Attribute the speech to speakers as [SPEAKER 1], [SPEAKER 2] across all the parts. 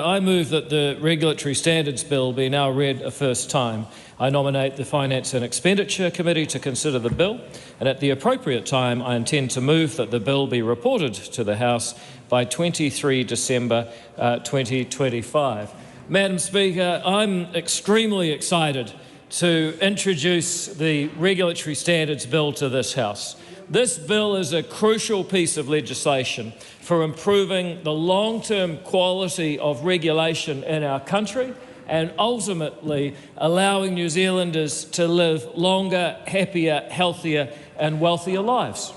[SPEAKER 1] I move that the Regulatory Standards Bill be now read a first time. I nominate the Finance and Expenditure Committee to consider the bill, and at the appropriate time I intend to move that the bill be reported to the House by 23 December 2025. Madam Speaker, I'm extremely excited to introduce the Regulatory Standards Bill to this House. This bill is a crucial piece of legislation for improving the long-term quality of regulation in our country and ultimately allowing New Zealanders to live longer, happier, healthier and wealthier lives.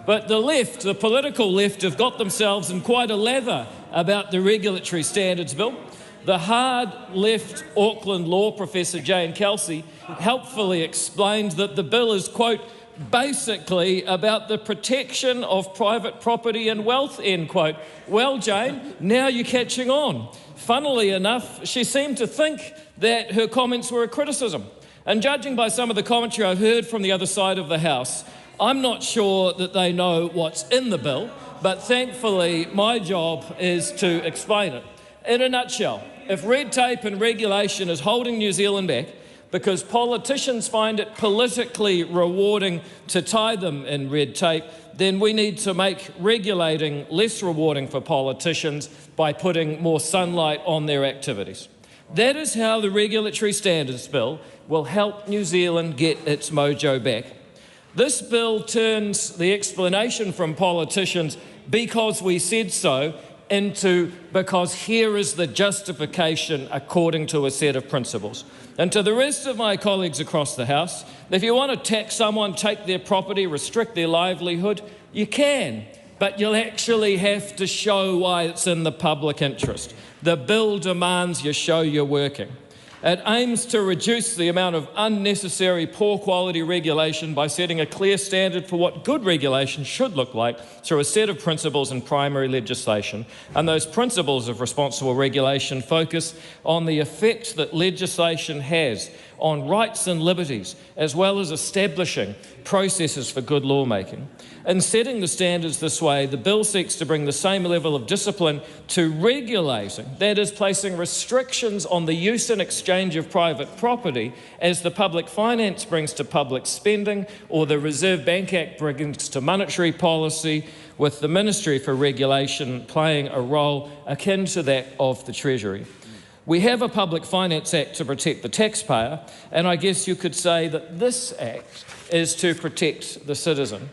[SPEAKER 1] But the left, the political left, have got themselves in quite a lather about the Regulatory Standards Bill. The hard left Auckland law professor Jane Kelsey helpfully explained that the bill is, quote, basically about the protection of private property and wealth, end quote. Well, Jane, now you're catching on. Funnily enough, she seemed to think that her comments were a criticism. And judging by some of the commentary I've heard from the other side of the House, I'm not sure that they know what's in the bill, but thankfully my job is to explain it. In a nutshell, if red tape and regulation is holding New Zealand back because politicians find it politically rewarding to tie them in red tape, then we need to make regulating less rewarding for politicians by putting more sunlight on their activities. That is how the Regulatory Standards Bill will help New Zealand get its mojo back. This bill turns the explanation from politicians, because we said so, into because here is the justification according to a set of principles. And to the rest of my colleagues across the House, if you want to tax someone, take their property, restrict their livelihood, you can, but you'll actually have to show why it's in the public interest. The bill demands you show you're working. It aims to reduce the amount of unnecessary poor quality regulation by setting a clear standard for what good regulation should look like through a set of principles in primary legislation. And those principles of responsible regulation focus on the effect that legislation has on rights and liberties, as well as establishing processes for good lawmaking. In setting the standards this way, the bill seeks to bring the same level of discipline to regulating, that is, placing restrictions on the use and exchange of private property, as the Public Finance brings to public spending or the Reserve Bank Act brings to monetary policy, with the Ministry for Regulation playing a role akin to that of the Treasury. We have a Public Finance Act to protect the taxpayer, and I guess you could say that this Act is to protect the citizen.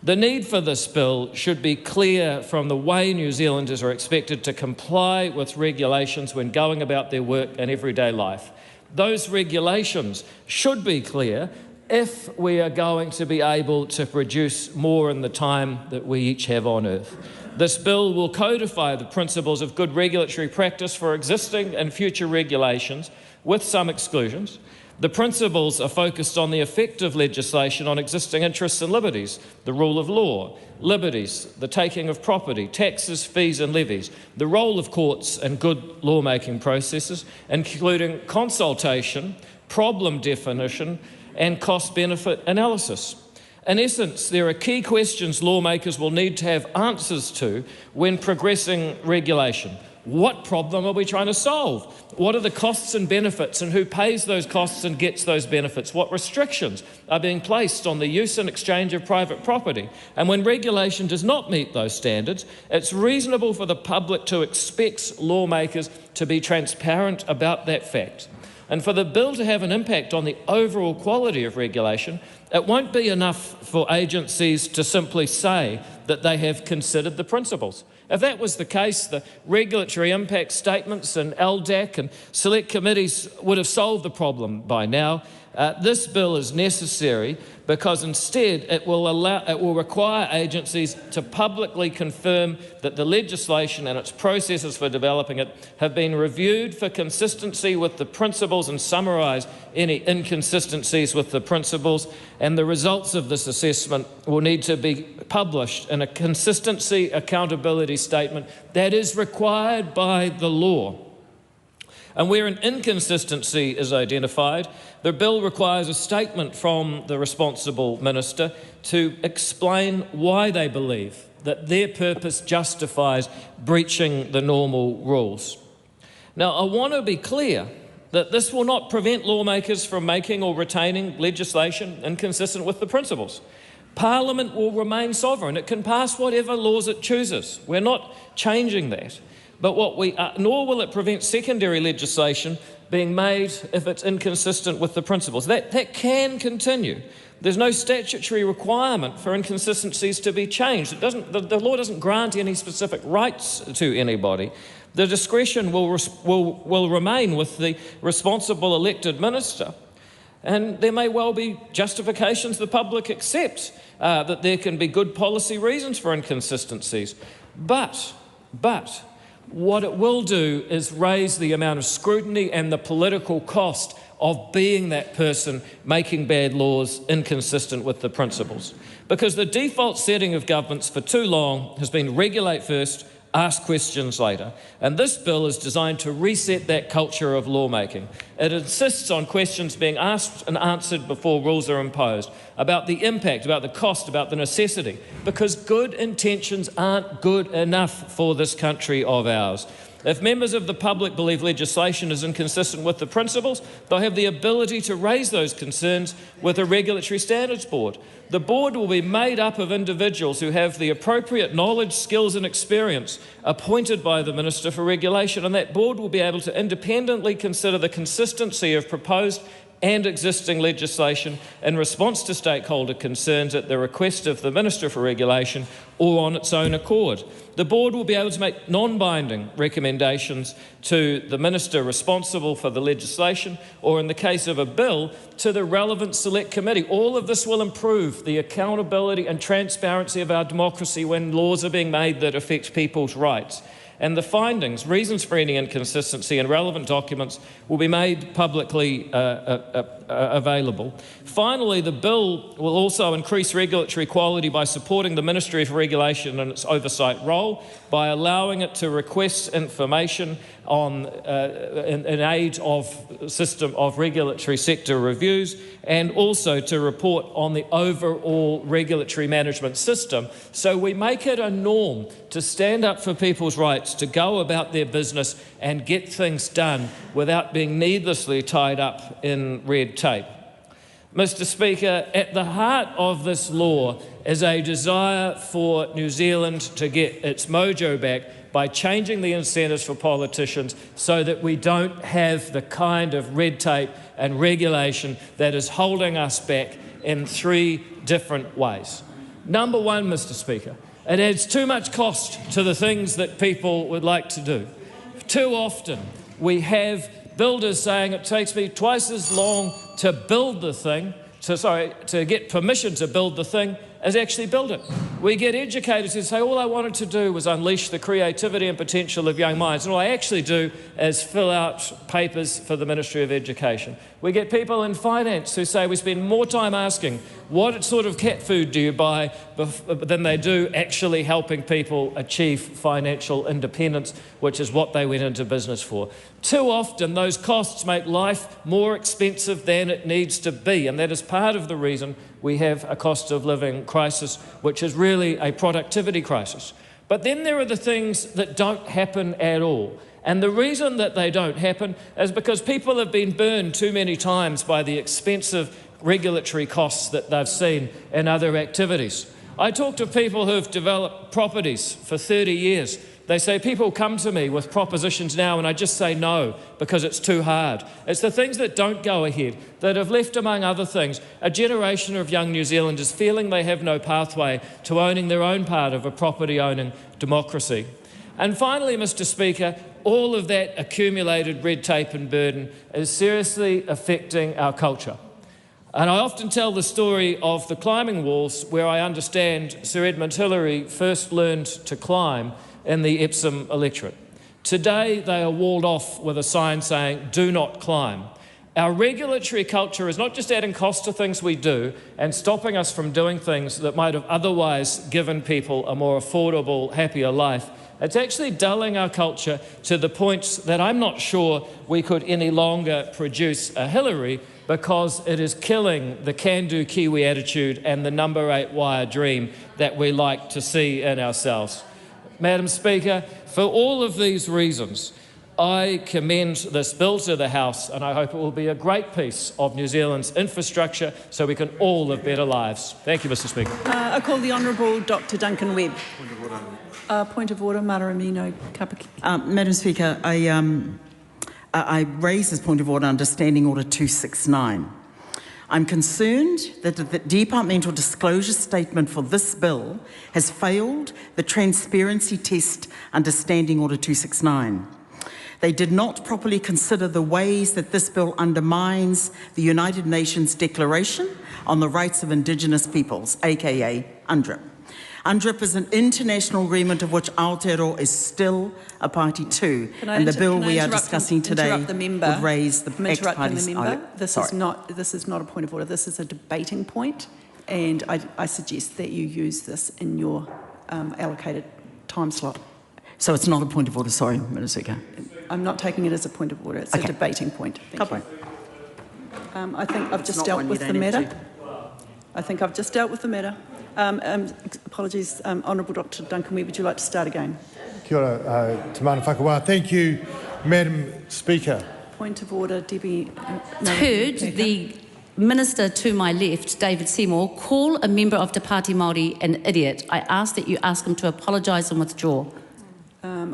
[SPEAKER 1] The need for this bill should be clear from the way New Zealanders are expected to comply with regulations when going about their work and everyday life. Those regulations should be clear if we are going to be able to produce more in the time that we each have on earth. This bill will codify the principles of good regulatory practice for existing and future regulations, with some exclusions. The principles are focused on the effect of legislation on existing interests and liberties, the rule of law, liberties, the taking of property, taxes, fees and levies, the role of courts and good lawmaking processes, including consultation, problem definition and cost-benefit analysis. In essence, there are key questions lawmakers will need to have answers to when progressing regulation. What problem are we trying to solve? What are the costs and benefits, and who pays those costs and gets those benefits? What restrictions are being placed on the use and exchange of private property? And when regulation does not meet those standards, it's reasonable for the public to expect lawmakers to be transparent about that fact. And for the bill to have an impact on the overall quality of regulation, it won't be enough for agencies to simply say that they have considered the principles. If that was the case, the regulatory impact statements and LDAC and select committees would have solved the problem by now. This bill is necessary because instead it will require agencies to publicly confirm that the legislation and its processes for developing it have been reviewed for consistency with the principles and summarise any inconsistencies with the principles, and the results of this assessment will need to be published in a consistency accountability statement that is required by the law. And where an inconsistency is identified, the bill requires a statement from the responsible minister to explain why they believe that their purpose justifies breaching the normal rules. Now, I want to be clear that this will not prevent lawmakers from making or retaining legislation inconsistent with the principles. Parliament will remain sovereign. It can pass whatever laws it chooses. We're not changing that. But nor will it prevent secondary legislation being made if it's inconsistent with the principles. That can continue. There's no statutory requirement for inconsistencies to be changed. The law doesn't grant any specific rights to anybody. The discretion will remain with the responsible elected minister. And there may well be justifications the public accepts that there can be good policy reasons for inconsistencies. But what it will do is raise the amount of scrutiny and the political cost of being that person making bad laws inconsistent with the principles. Because the default setting of governments for too long has been regulate first, ask questions later. And this bill is designed to reset that culture of lawmaking. It insists on questions being asked and answered before rules are imposed, about the impact, about the cost, about the necessity, because good intentions aren't good enough for this country of ours. If members of the public believe legislation is inconsistent with the principles, they'll have the ability to raise those concerns with a regulatory standards board. The board will be made up of individuals who have the appropriate knowledge, skills and experience appointed by the Minister for Regulation, and that board will be able to independently consider the consistency of proposed and existing legislation in response to stakeholder concerns at the request of the Minister for Regulation or on its own accord. The board will be able to make non-binding recommendations to the Minister responsible for the legislation, or in the case of a bill, to the relevant select committee. All of this will improve the accountability and transparency of our democracy when laws are being made that affect people's rights. And the findings, reasons for any inconsistency in relevant documents will be made publicly available. Finally, the bill will also increase regulatory quality by supporting the Ministry for Regulation in its oversight role, by allowing it to request information on in aid of system of regulatory sector reviews, and also to report on the overall regulatory management system. So we make it a norm to stand up for people's rights, to go about their business and get things done without being needlessly tied up in red tape. Mr. Speaker, at the heart of this law is a desire for New Zealand to get its mojo back by changing the incentives for politicians so that we don't have the kind of red tape and regulation that is holding us back in 3 different ways. Number one, Mr. Speaker, it adds too much cost to the things that people would like to do. Too often we have builders saying it takes me twice as long to build the thing, to get permission to build the thing, as actually build it. We get educators who say, all I wanted to do was unleash the creativity and potential of young minds, and all I actually do is fill out papers for the Ministry of Education. We get people in finance who say we spend more time asking what sort of cat food do you buy than they do actually helping people achieve financial independence, which is what they went into business for. Too often those costs make life more expensive than it needs to be, and that is part of the reason we have a cost of living crisis, which is really a productivity crisis. But then there are the things that don't happen at all. And the reason that they don't happen is because people have been burned too many times by the expensive regulatory costs that they've seen in other activities. I talk to people who've developed properties for 30 years. They say, people come to me with propositions now and I just say no because it's too hard. It's the things that don't go ahead that have left, among other things, a generation of young New Zealanders feeling they have no pathway to owning their own part of a property-owning democracy. And finally, Mr. Speaker, all of that accumulated red tape and burden is seriously affecting our culture. And I often tell the story of the climbing walls, where I understand Sir Edmund Hillary first learned to climb in the Epsom electorate. Today they are walled off with a sign saying, do not climb. Our regulatory culture is not just adding cost to things we do and stopping us from doing things that might have otherwise given people a more affordable, happier life. It's actually dulling our culture to the point that I'm not sure we could any longer produce a Hillary, because it is killing the can-do Kiwi attitude and the number 8 wire dream that we like to see in ourselves. Madam Speaker, for all of these reasons, I commend this bill to the House, and I hope it will be a great piece of New Zealand's infrastructure so we can all live better lives. Thank you, Mr Speaker.
[SPEAKER 2] I call the Honourable Dr Duncan Webb.
[SPEAKER 3] Point of order, Maramino Kapaki.
[SPEAKER 4] Madam Speaker, I raise this point of order under Standing Order 269. I'm concerned that the departmental disclosure statement for this bill has failed the transparency test under Standing Order 269. They did not properly consider the ways that this bill undermines the United Nations Declaration on the Rights of Indigenous Peoples, aka UNDRIP. UNDRIP is an international agreement of which Aotearoa is still a party to, and the bill we are discussing today would raise the ex-parties.
[SPEAKER 2] This is not a point of order. This is a debating point, and I suggest that you use this in your allocated time slot.
[SPEAKER 4] So it's not a point of order. Sorry, Madam Speaker.
[SPEAKER 2] I'm not taking it as a point of order. It's a debating point. Thank you. I think I've just dealt with the matter. Apologies, Honourable Dr Duncan Webb, would you like to start again?
[SPEAKER 5] Kia ora, te mana whakawā. Thank you, Madam Speaker.
[SPEAKER 2] Point of order, Debbie.
[SPEAKER 6] Heard the Minister to my left, David Seymour, call a member of Te Pāti Māori an idiot. I ask that you ask him to apologise and withdraw.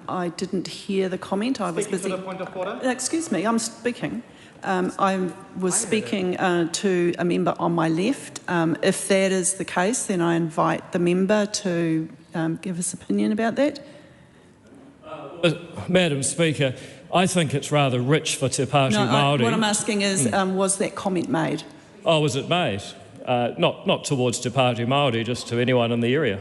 [SPEAKER 2] I didn't hear the comment. I was busy.
[SPEAKER 1] For the point of order?
[SPEAKER 2] Excuse me, I'm speaking. I was speaking to a member on my left. If that is the case, then I invite the member to give his opinion about that.
[SPEAKER 1] Madam Speaker, I think it's rather rich for Te Pāti Māori.
[SPEAKER 2] What I'm asking is, was that comment made?
[SPEAKER 1] Oh, was it made? Not towards Te Pāti Māori, just to anyone in the area.